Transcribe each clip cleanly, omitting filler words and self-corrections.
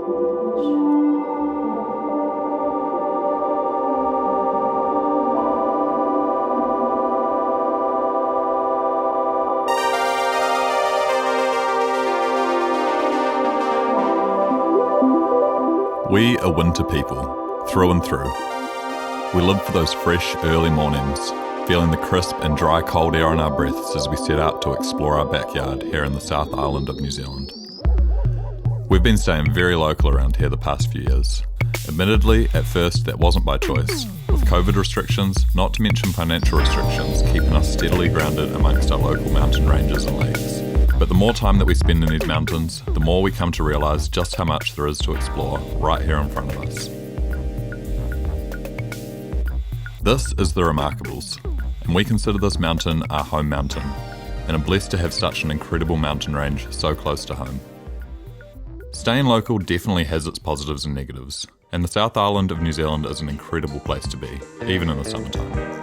We are winter people, through and through. We live for those fresh, early mornings, feeling the crisp and dry cold air on our breaths as we set out to explore our backyard here in the South Island of New Zealand. We've been staying very local around here the past few years. Admittedly, at first that wasn't by choice, with COVID restrictions, not to mention financial restrictions, keeping us steadily grounded amongst our local mountain ranges and lakes. But the more time that we spend in these mountains, the more we come to realise just how much there is to explore right here in front of us. This is the Remarkables, and we consider this mountain our home mountain, and are blessed to have such an incredible mountain range so close to home. Staying local definitely has its positives and negatives, and the South Island of New Zealand is an incredible place to be, even in the summertime.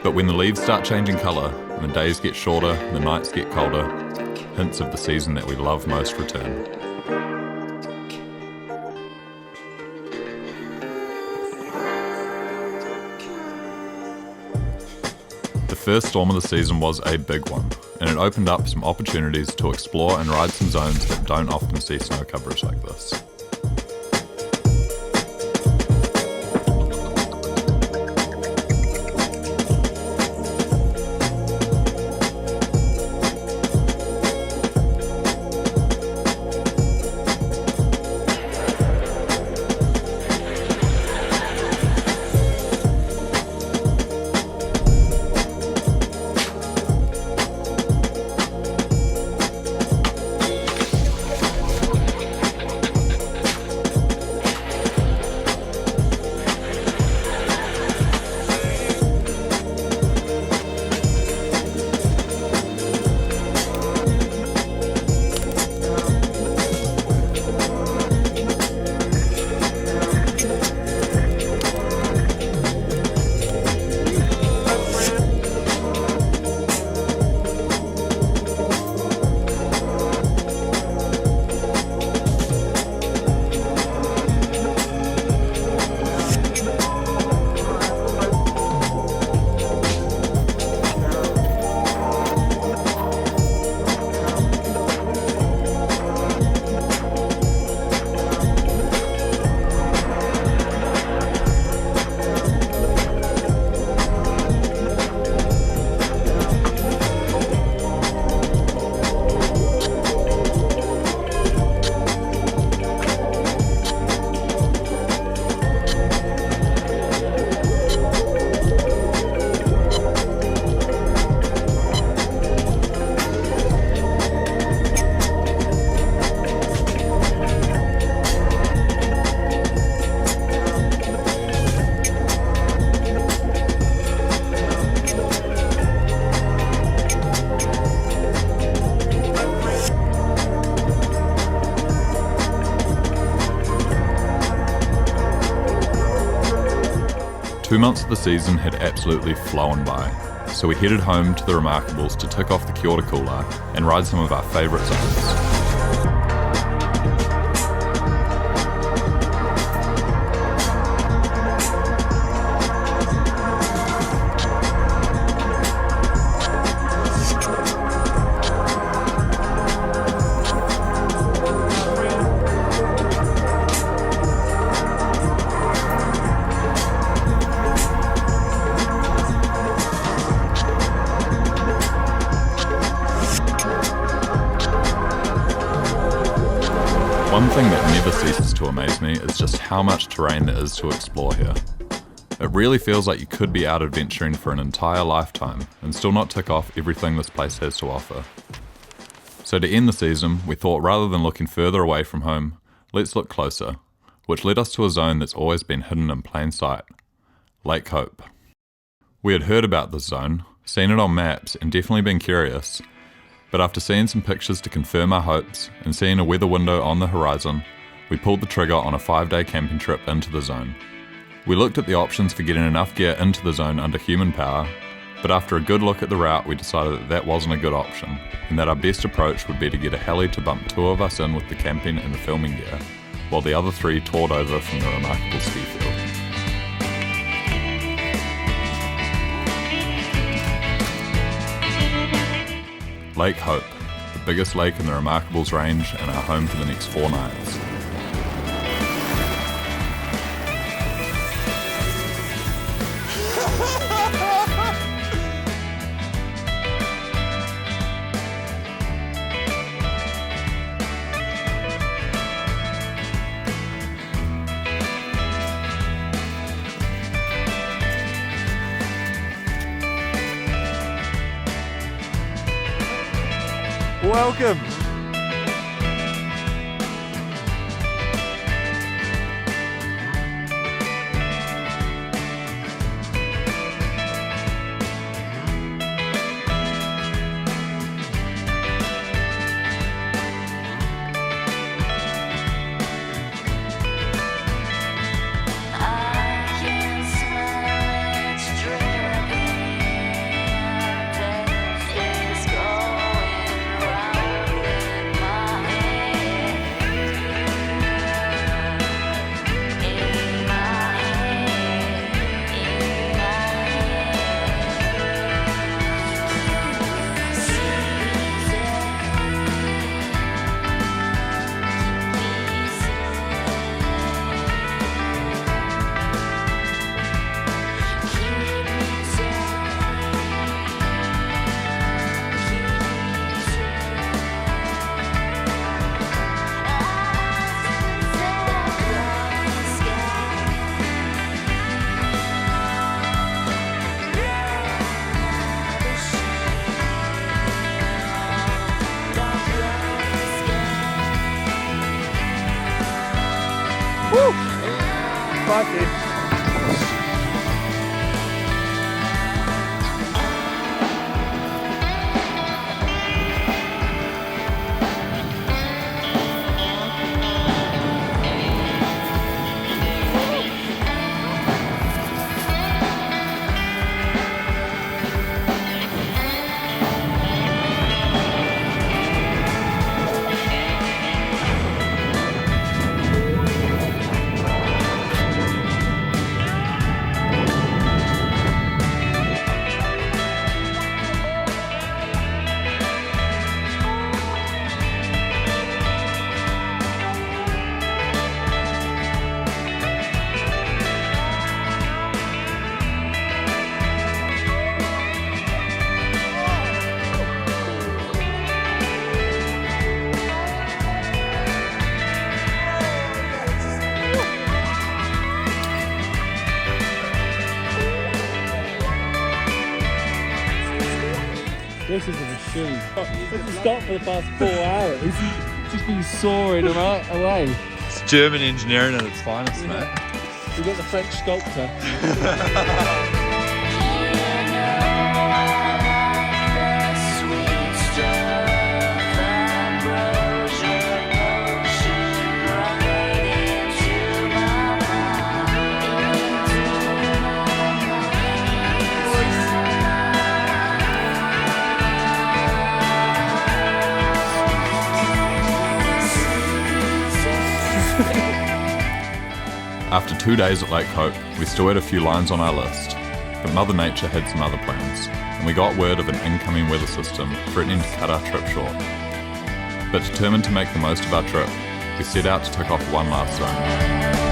But when the leaves start changing colour, and the days get shorter and the nights get colder, hints of the season that we love most return. The first storm of the season was a big one, and it opened up some opportunities to explore and ride some zones that don't often see snow coverage like this. Two months of the season had absolutely flown by, so we headed home to the Remarkables to tick off the Kia ora Kula and ride some of our favourite zones. One thing that never ceases to amaze me is just how much terrain there is to explore here. It really feels like you could be out adventuring for an entire lifetime and still not tick off everything this place has to offer. So to end the season, we thought rather than looking further away from home, let's look closer, which led us to a zone that's always been hidden in plain sight, Lake Hope. We had heard about this zone, seen it on maps and definitely been curious, but after seeing some pictures to confirm our hopes and seeing a weather window on the horizon, we pulled the trigger on a 5-day camping trip into the zone. We looked at the options for getting enough gear into the zone under human power, but after a good look at the route we decided that that wasn't a good option, and that our best approach would be to get a heli to bump 2 of us in with the camping and the filming gear, while the other 3 toured over from the remarkable ski field. Lake Hope, the biggest lake in the Remarkables range and our home for the next 4 nights. Welcome! Woo! 5 feet. This is a machine. This has stopped for the past 4 hours. It's just been soaring away. It's German engineering at its finest, mate. We've got the French sculptor. After 2 days at Lake Hope, we still had a few lines on our list, but Mother Nature had some other plans, and we got word of an incoming weather system threatening to cut our trip short. But determined to make the most of our trip, we set out to tick off one last zone.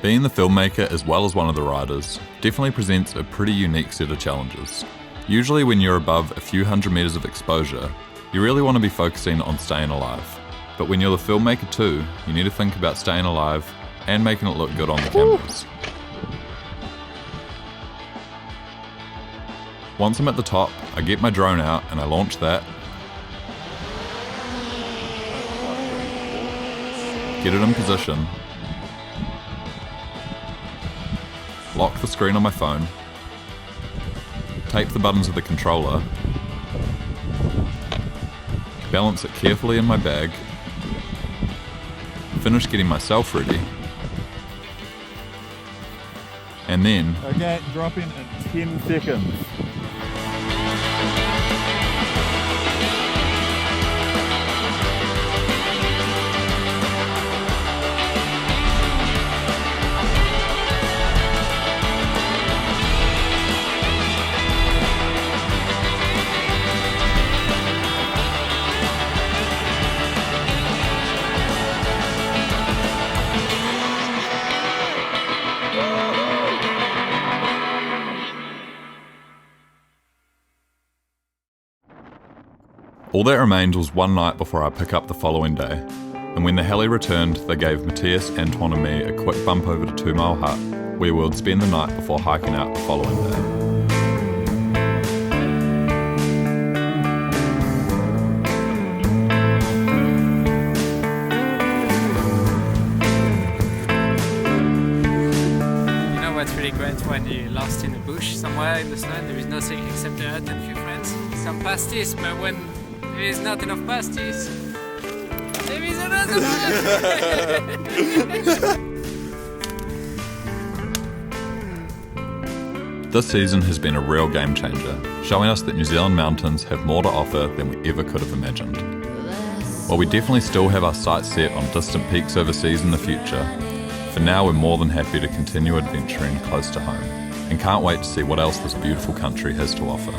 Being the filmmaker as well as one of the riders definitely presents a pretty unique set of challenges. Usually when you're above a few hundred metres of exposure, you really want to be focusing on staying alive. But when you're the filmmaker too, you need to think about staying alive and making it look good on the cameras. Once I'm at the top, I get my drone out and I launch that. Get it in position. Lock the screen on my phone. Tape the buttons of the controller. Balance it carefully in my bag. Finish getting myself ready. And then... Okay, drop in 10 seconds. All that remained was one night before I pick up the following day, and when the heli returned, they gave Matthias, Antoine and me a quick bump over to 2 Mile Hut, where we would spend the night before hiking out the following day. You know what's really great when you're lost in a bush somewhere in the snow, there is nothing except a hut and a few friends. Some pasties, but when there is not enough pasties, there is another one! This season has been a real game changer, showing us that New Zealand mountains have more to offer than we ever could have imagined. While we definitely still have our sights set on distant peaks overseas in the future, for now we're more than happy to continue adventuring close to home, and can't wait to see what else this beautiful country has to offer.